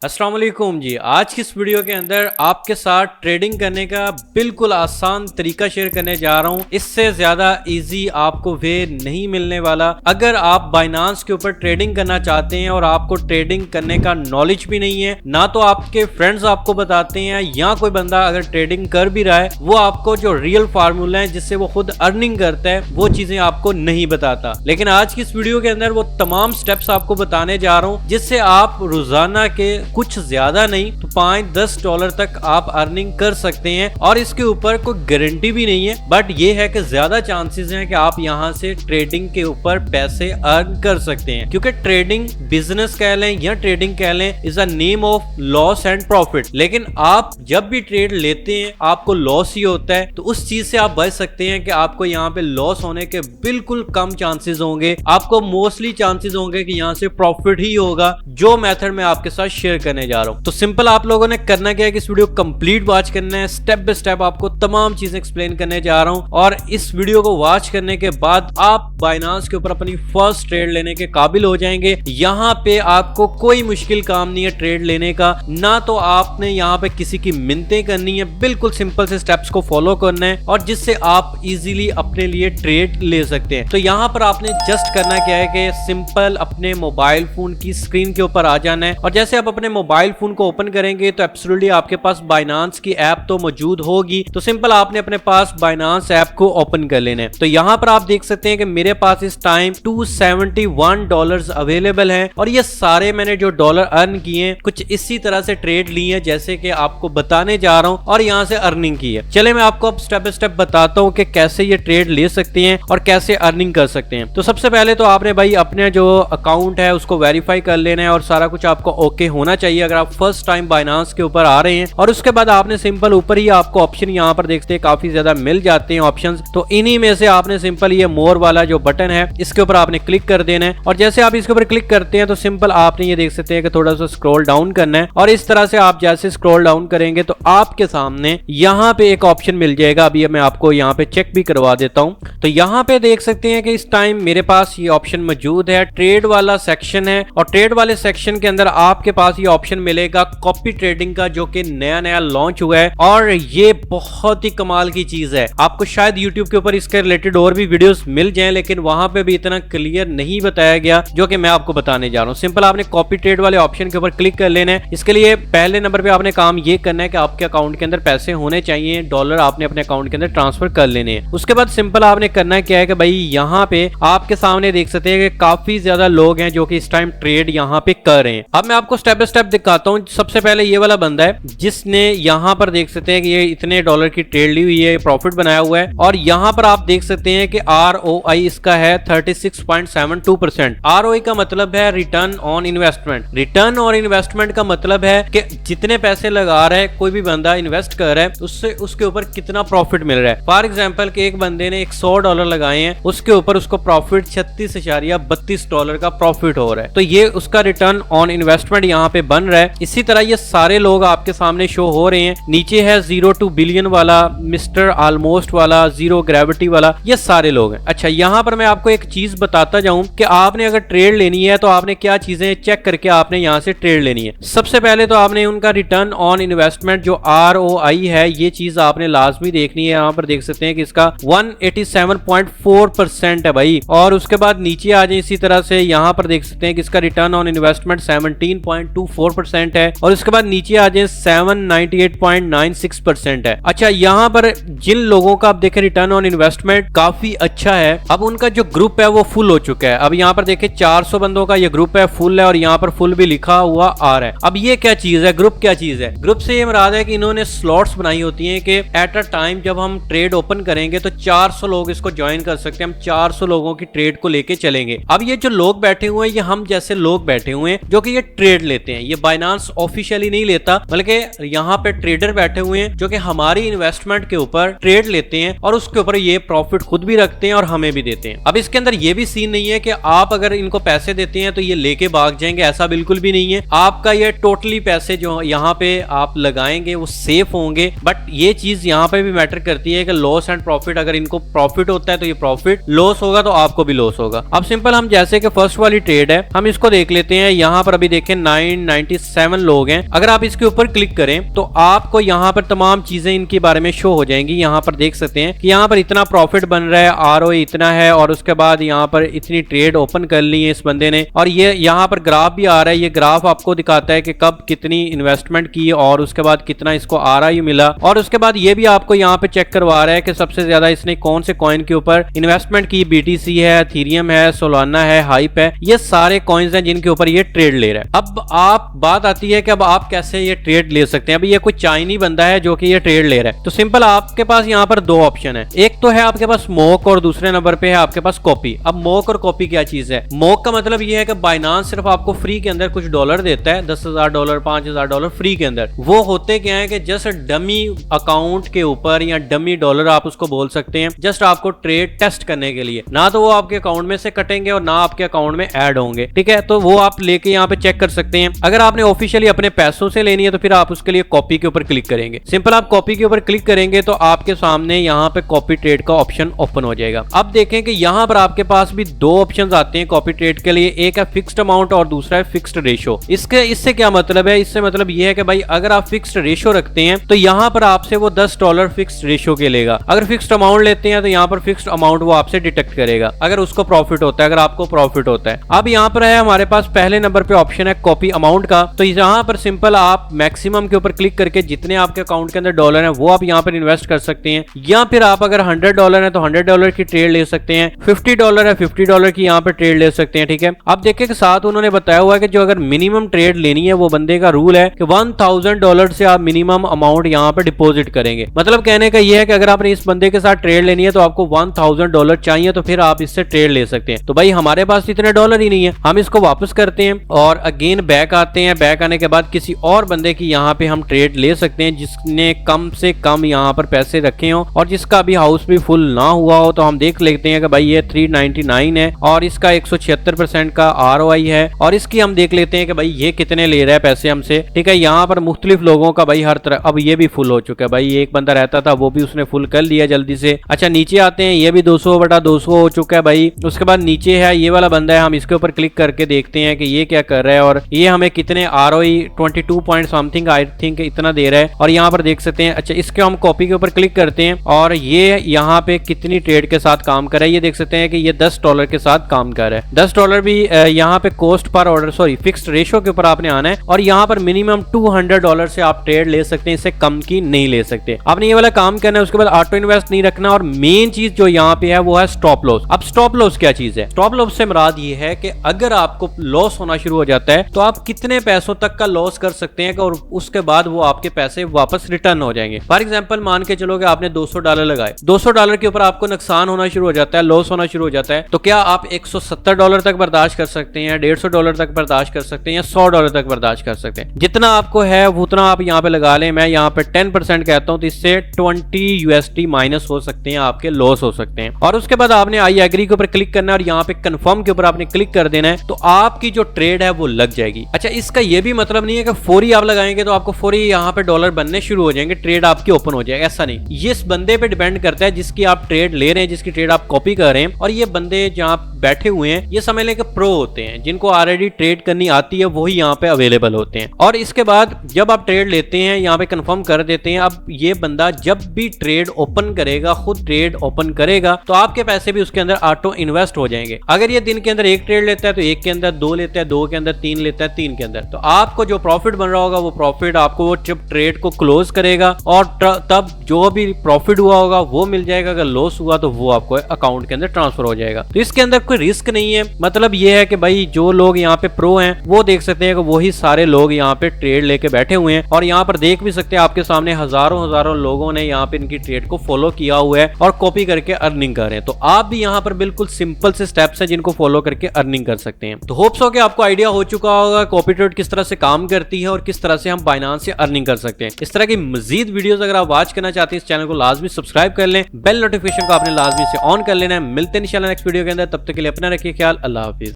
अस्सलाम वालेकुम जी। आज की इस वीडियो के अंदर आपके साथ ट्रेडिंग करने का बिल्कुल आसान तरीका शेयर करने जा रहा हूं। इससे ज्यादा इजी आपको वे नहीं मिलने वाला। अगर आप बाइनांस के ऊपर ट्रेडिंग करना चाहते हैं और आपको ट्रेडिंग करने का नॉलेज भी नहीं है, ना तो आपके फ्रेंड्स आपको बताते हैं, या कोई बंदा अगर ट्रेडिंग कर भी रहा है वो आपको जो रियल फार्मूला है जिससे वो खुद अर्निंग करता है वो चीजें आपको नहीं बताता। लेकिन आज की इस वीडियो के अंदर वो तमाम स्टेप्स आपको बताने जा रहा हूं जिससे आप रोजाना के कुछ ज्यादा नहीं तो $5-10 तक आप अर्निंग कर सकते हैं। और इसके ऊपर कोई गारंटी भी नहीं है, बट ये है कि ज्यादा चांसेस हैं कि आप यहां से ट्रेडिंग के ऊपर पैसे अर्न कर सकते हैं, क्योंकि ट्रेडिंग बिजनेस कह लें या ट्रेडिंग कह लें is a name of loss and profit. लेकिन आप जब भी ट्रेड लेते हैं आपको लॉस ही होता है, तो उस चीज से आप बच सकते हैं कि आपको यहाँ पे लॉस होने के बिल्कुल कम चांसेस होंगे। आपको मोस्टली चांसेस होंगे कि यहाँ से प्रॉफिट ही होगा, जो मेथड मैं आपके साथ शेयर करने जा रहा हूं। तो सिंपल आप लोगों ने करना क्या है कि इस वीडियो कंप्लीट वॉच करना है। स्टेप बाय स्टेप आपको तमाम चीजें एक्सप्लेन करने जा रहा हूं, और इस वीडियो को वॉच करने के बाद आप बाइनांस के ऊपर अपनी फर्स्ट ट्रेड लेने के काबिल हो जाएंगे। यहाँ पे आपको कोई मुश्किल काम नहीं है ट्रेड लेने का, ना तो आपने यहाँ पे किसी की मिन्नतें करनी है। बिल्कुल सिंपल से स्टेप्स को फॉलो करना है और जिससे आप इजीली अपने लिए ट्रेड ले सकते हैं। तो यहाँ पर आपने जस्ट करना क्या है कि सिंपल अपने मोबाइल फोन की स्क्रीन के ऊपर आ जाना है, और जैसे आप अपने मोबाइल फोन को ओपन करेंगे तो एब्सोल्युटली आपके पास बाइनांस की ऐप तो मौजूद होगी। तो सिंपल आपने अपने पास बाइनांस ऐप को ओपन कर लेना है। तो यहाँ पर आप देख सकते हैं कि मेरे पास इस टाइम $271 अवेलेबल है, और ये सारे मैंने जो डॉलर अर्न किए हैं कुछ इसी तरह से ट्रेड लिए हैं जैसे कि आपको बताने जा रहा हूँ, और यहाँ से अर्निंग की है। चले मैं आपको अब स्टेप बाय स्टेप बताता हूँ कि कैसे ये ट्रेड ले सकते हैं और कैसे अर्निंग कर सकते हैं। तो सबसे पहले तो आपने भाई अपने जो अकाउंट है उसको वेरीफाई कर लेना है, और सारा कुछ आपको ओके होना चाहिए अगर आप फर्स्ट टाइम बाइनांस के ऊपर आ रहे हैं। और उसके बाद आपने सिंपल ऊपर ही आपको ऑप्शन यहाँ पर देखते हैं काफी ज्यादा मिल जाते हैं ऑप्शंस। तो इन्हीं में से आपने सिंपल ये मोर वाला जो बटन है इसके ऊपर आपने क्लिक कर देना है, और जैसे आप इसके ऊपर क्लिक करते हैं तो सिंपल आपने ये देख सकते हैं कि थोड़ा सा स्क्रॉल डाउन करना है, और इस तरह से आप जैसे स्क्रॉल डाउन करेंगे तो आपके सामने यहाँ पे एक ऑप्शन मिल जाएगा। अभी मैं आपको यहाँ पे चेक भी करवा देता हूँ। तो यहाँ पे देख सकते हैं कि इस टाइम मेरे पास ये ऑप्शन मौजूद है, ट्रेड वाला सेक्शन है, और ट्रेड वाले सेक्शन के अंदर आपके पास ये ऑप्शन मिलेगा कॉपी ट्रेडिंग का, जो कि नया लॉन्च हुआ है, और ये बहुत ही कमाल की चीज है। आपको शायद YouTube के ऊपर इसके रिलेटेड और भी वीडियोस मिल जाएं, लेकिन वहां पे भी इतना क्लियर नहीं बताया गया जो कि मैं आपको बताने जा रहा हूं। सिंपल आपने कॉपी ट्रेड वाले ऑप्शन के ऊपर क्लिक कर लेना है। इसके लिए पहले नंबर पे आपने काम ये करना है कि आपके अकाउंट के अंदर पैसे होने चाहिए, डॉलर आपने अपने अकाउंट के अंदर ट्रांसफर कर लेने हैं। उसके बाद सिंपल आपने करना क्या है कि भाई यहाँ पे आपके सामने देख सकते हैं कि काफी ज्यादा लोग हैं जो कि इस टाइम ट्रेड यहाँ पे कर रहे हैं। अब मैं आपको स्टेप बाय स्टेप दिखाता हूँ। सबसे पहले ये वाला बंदा है जिसने यहाँ पर देख सकते हैं कि ये इतने डॉलर की ट्रेड ली हुई है, प्रॉफिट बनाया हुआ है, और यहाँ पर आप देख सकते हैं कि ROI इसका है 36.72%। ROI का मतलब है return on investment. Return on investment का मतलब है कि जितने पैसे लगा रहा है कोई भी बंदा इन्वेस्ट कर रहा है उससे उसके ऊपर कितना प्रॉफिट मिल रहा है। फॉर एग्जाम्पल कि एक बंदे ने $100 लगाए हैं, उसके ऊपर उसको प्रॉफिट $36.32 का प्रॉफिट हो रहा है। तो ये उसका रिटर्न ऑन इन्वेस्टमेंट यहाँ पे बन रहा है। इसी तरह ये सारे लोग आपके सामने शो हो रहे हैं। नीचे है 0 to बिलियन वाला, मिस्टर ऑलमोस्ट वाला, जीरो ग्रेविटी वाला, ये सारे लोग हैं। अच्छा, यहाँ पर मैं आपको एक चीज बताता जाऊं कि आपने अगर ट्रेड लेनी है तो आपने क्या चीजें चेक करके आपने यहाँ से ट्रेड लेनी है। सबसे पहले तो आपने उनका रिटर्न ऑन इन्वेस्टमेंट जो ROI है ये चीज आपने लाजमी देखनी है। यहाँ पर देख सकते हैं कि इसका 187.4% है भाई। और उसके बाद नीचे आ जाए इसी तरह से यहाँ पर देख सकते हैं कि इसका रिटर्न ऑन इन्वेस्टमेंट 17.24% है, और उसके बाद नीचे आ जाए 798.96% है। अच्छा, यहाँ पर जिन लोगों का आप देखें रिटर्न ऑन इन्वेस्टमेंट काफी अच्छा है, अब उनका जो ग्रुप है वो फुल हो चुका है। अब यहाँ पर देखें 400 बंदों का ये ग्रुप है, फुल है, और यहाँ पर फुल भी लिखा हुआ आ रहा है। अब ये क्या चीज है, ग्रुप क्या चीज है? ग्रुप से ये मुराद है कि इन्होंने स्लॉट्स बनाई होती हैं कि एट अ टाइम जब हम ट्रेड ओपन करेंगे तो 400 लोग इसको ज्वाइन कर सकते हैं। हम 400 लोगों की ट्रेड को लेके चलेंगे। अब ये जो लोग बैठे हुए हैं ये हम जैसे लोग बैठे हुए हैं जो कि ये ट्रेड लेते हैं। ये बाइनांस ऑफिशियली ऑफिशियली नहीं लेता, बल्कि यहाँ पे ट्रेडर बैठे हुए हैं जो कि हमारी इन्वेस्टमेंट के ऊपर ट्रेड लेते हैं और उसके ऊपर ये प्रॉफिट खुद भी रखते हैं और हमें भी देते हैं। अब इसके अंदर ये भी सीन नहीं है कि आप अगर इनको पैसे देते हैं तो ये लेके भाग जाएंगे, ऐसा बिल्कुल भी नहीं है। आपका ये टोटली पैसे जो यहाँ पे आप लगाएंगे वो सेफ होंगे। बट ये चीज यहाँ पे भी मैटर करती है कि लॉस एंड प्रॉफिट, अगर इनको प्रॉफिट होता है तो ये प्रॉफिट, लॉस होगा तो आपको भी लॉस होगा। अब सिंपल हम जैसे कि फर्स्ट वाली ट्रेड है हम इसको देख लेते हैं। यहाँ पर अभी देखें 997 लोग हैं। अगर आप इसके ऊपर क्लिक करें तो आपको यहाँ पर तमाम चीजें इनके बारे में शो हो जाएंगी। यहाँ पर देख सकते हैं कि यहाँ पर इतना प्रॉफिट बन रहा है, आरओई इतना है, और उसके बाद यहाँ पर इतनी ट्रेड ओपन कर ली है इस बंदे ने, और ये यहाँ पर ग्राफ भी आ रहा है। ये ग्राफ आपको दिखाता है कि कब कितनी इन्वेस्टमेंट की और उसके बाद कितना इसको आरओई मिला, और उसके बाद ये भी आपको यहाँ पे चेक करवा रहा है कि सबसे ज्यादा इसने कौन से कॉइन के ऊपर इन्वेस्टमेंट की। बीटीसी है, एथेरियम है, सोलाना है, हाइप है, ये सारे कॉइन्स हैं जिनके ऊपर ये ट्रेड ले रहा है। अब आप बात आती है कि अब आप कैसे ये ट्रेड ले सकते हैं। अभी ये कोई चाइनी बंदा है जो कि ये ट्रेड ले रहा है, तो सिंपल आपके पास यहाँ पर दो ऑप्शन है। एक तो है आपके पास मोक और दूसरे नंबर पे है आपके पास कॉपी। अब मोक और कॉपी क्या चीज है? मोक का मतलब ये है कि बाइनांस सिर्फ आपको फ्री के अंदर कुछ डॉलर देता है, $10,000 $5,000 फ्री के अंदर। वो होते क्या है कि जस्ट डमी अकाउंट के ऊपर या डमी डॉलर आप उसको बोल सकते हैं, जस्ट आपको ट्रेड टेस्ट करने के लिए। ना तो वो आपके अकाउंट में से कटेंगे और ना आपके अकाउंट में ऐड होंगे, ठीक है। तो वो आप लेके यहाँ पे चेक कर सकते हैं। अगर आपने ऑफिशियली अपने पैसों से लेनी है तो फिर आप उसके लिए कॉपी के ऊपर क्लिक करेंगे। सिंपल आप कॉपी के ऊपर क्लिक करेंगे तो आपके सामने यहाँ पे कॉपी ट्रेड का ऑप्शन ओपन हो जाएगा। अब देखें कि यहाँ पर आपके पास भी दो ऑप्शंस आते हैं कॉपी ट्रेड के लिए। एक है फिक्स्ड अमाउंट और दूसरा है फिक्स्ड रेशो। इससे क्या मतलब है? इससे मतलब ये है कि भाई अगर आप फिक्स्ड रेशो रखते हैं तो यहाँ पर आपसे वो $10 फिक्स्ड रेशो के लेगा। अगर फिक्स्ड अमाउंट लेते हैं तो यहाँ पर फिक्स्ड अमाउंट वो आपसे डिटेक्ट करेगा अगर उसको प्रॉफिट होता है, अगर आपको प्रॉफिट होता है। अब यहाँ पर है हमारे पास पहले नंबर पे ऑप्शन है कॉपी अमाउंट का। तो यहाँ पर सिंपल आप मैक्सिमम के ऊपर क्लिक करके जितने आपके अकाउंट के अंदर डॉलर है वो आप यहाँ पर इन्वेस्ट कर सकते हैं, या फिर आप अगर $100 है तो $100 की ट्रेड ले सकते हैं, $50 है $50 की यहाँ पे ट्रेड ले सकते हैं, ठीक है। अब देखिए कि साथ उन्होंने बताया हुआ है कि जो अगर मिनिमम ट्रेड लेनी है वो बंदे का रूल है कि $1,000 से आप मिनिमम अमाउंट यहाँ पे डिपॉजिट करेंगे। मतलब कहने का ये है कि अगर आपने इस बंदे के साथ ट्रेड लेनी है तो आपको $1,000 चाहिए तो फिर आप इससे ट्रेड ले सकते हैं। तो भाई हमारे पास इतने डॉलर ही नहीं है, हम इसको वापस करते हैं और अगेन बैक आते हैं। बैक आने के बाद किसी और बंदे की यहाँ पे हम ट्रेड ले सकते हैं जिसने कम से कम यहाँ पर पैसे रखे हो और जिसका अभी हाउस भी फुल ना हुआ हो। तो हम देख लेते हैं कि भाई ये 399 है और इसका 176% का आरओआई है, और इसकी हम देख लेते हैं कि भाई ये कितने ले रहा है पैसे हमसे, ठीक है। यहाँ पर मुख्तलिफ लोगों का भाई हर तरह, अब ये भी फुल हो चुका है भाई। एक बंदा रहता था वो भी उसने फुल कर लिया जल्दी से। अच्छा नीचे आते हैं, ये भी 200/200 हो चुका है भाई। उसके बाद नीचे है ये वाला बंदा है, हम इसके ऊपर क्लिक करके देखते हैं कि ये क्या कर रहा है और ये हमें कितने ROE 22 point something I think इतना दे रहा है। और यहाँ पर देख सकते हैं, अच्छा इसके हम कॉपी के ऊपर क्लिक करते हैं और ये यहाँ पे कितनी ट्रेड के साथ काम कर रहा है ये देख सकते हैं कि ये $10 के साथ काम कर रहा है। $10 भी यहाँ पे cost per order, sorry fixed ratio के ऊपर आपने आना है और यहाँ पर मिनिमम $200 से आप ट्रेड ले सकते हैं, इससे कम की नहीं ले सकते। आपने ये वाला काम करना है। उसके बाद ऑटो इन्वेस्ट नहीं रखना, और मेन चीज जो यहाँ पे है वो है स्टॉप लॉस। अब स्टॉप लॉस क्या चीज है? स्टॉप लॉस से मुराद ये है कि अगर आपको लॉस होना शुरू हो जाता है तो आप कितने पैसों तक का लॉस कर सकते हैं और उसके बाद वो आपके पैसे वापस रिटर्न हो जाएंगे। फॉर एग्जांपल मान के चलो कि आपने $200 लगाए, $200 के ऊपर आपको नुकसान होना शुरू हो जाता है, लॉस होना शुरू हो जाता है, तो क्या आप $170 तक बर्दाश्त कर सकते हैं, $150 तक बर्दाश्त कर सकते हैं, या $100 तक बर्दाश्त कर सकते हैं? जितना आपको है उतना आप यहाँ पे लगा लें। मैं यहाँ पे 10% कहता हूँ तो इससे $20 माइनस हो सकते हैं, आपके लॉस हो सकते हैं। और उसके बाद आपने आई एग्री के ऊपर क्लिक करना है और यहाँ पे कंफर्म के ऊपर आपने क्लिक कर देना है, तो आपकी जो ट्रेड है वो लग जाएगी। अच्छा इसका ये भी मतलब नहीं है कि फौरी आप लगाएंगे तो आपको फौरी यहाँ पे डॉलर बनने शुरू हो जाएंगे, ट्रेड आपकी ओपन हो जाएगा, ऐसा नहीं। ये इस बंदे पे डिपेंड करता है जिसकी आप ट्रेड ले रहे हैं, जिसकी ट्रेड आप कॉपी कर रहे हैं। और ये बंदे जहाँ बैठे हुए हैं ये समझ लें कि प्रो होते हैं, जिनको ऑलरेडी ट्रेड करनी आती है वही यहाँ पे अवेलेबल होते हैं। और इसके बाद जब आप ट्रेड लेते हैं यहाँ पे कंफर्म कर देते हैं। अब ये बंदा जब भी ट्रेड ओपन करेगा, खुद ट्रेड ओपन करेगा, तो आपके पैसे भी उसके अंदर ऑटो इन्वेस्ट हो जाएंगे। अगर ये दिन के अंदर एक ट्रेड लेता है तो एक के अंदर 2 लेता है, 2 के अंदर 3 लेता है, 3 के अंदर, तो आपको जो प्रॉफिट बन रहा होगा वो प्रॉफिट आपको वो जब ट्रेड को क्लोज करेगा और तब जो भी प्रॉफिट हुआ होगा वो मिल जाएगा। अगर लॉस हुआ तो वो आपको अकाउंट के अंदर ट्रांसफर हो जाएगा। तो इसके अंदर कोई रिस्क नहीं है। मतलब ये है कि भाई जो लोग यहाँ पे प्रो हैं वो देख सकते हैं कि वही सारे लोग यहाँ पे ट्रेड लेके बैठे हुए हैं, और यहाँ पर देख भी सकते हैं आपके सामने हजारों लोगों ने यहाँ पे इनकी ट्रेड को फॉलो किया हुआ है और कॉपी करके अर्निंग कर रहे हैं। तो आप भी यहाँ पर बिल्कुल सिंपल से स्टेप्स हैं जिनको फॉलो करके अर्निंग कर सकते हैं। तो होप्स हो कि आपको आइडिया हो चुका होगा कॉपी ट्रेड किस तरह से काम करती मिलती है और किस तरह से हम बाइनांस से अर्निंग कर सकते हैं। इस तरह की मजीद वीडियोस अगर आप वॉच करना चाहते हैं इस चैनल को लाजमी सब्सक्राइब कर लें, बेल नोटिफिकेशन को आपने लाजमी से ऑन कर लेना है। मिलते हैं इंशाल्लाह नेक्स्ट वीडियो के अंदर, तब तक के लिए अपना रखिए ख्याल। अल्लाह हाफिज।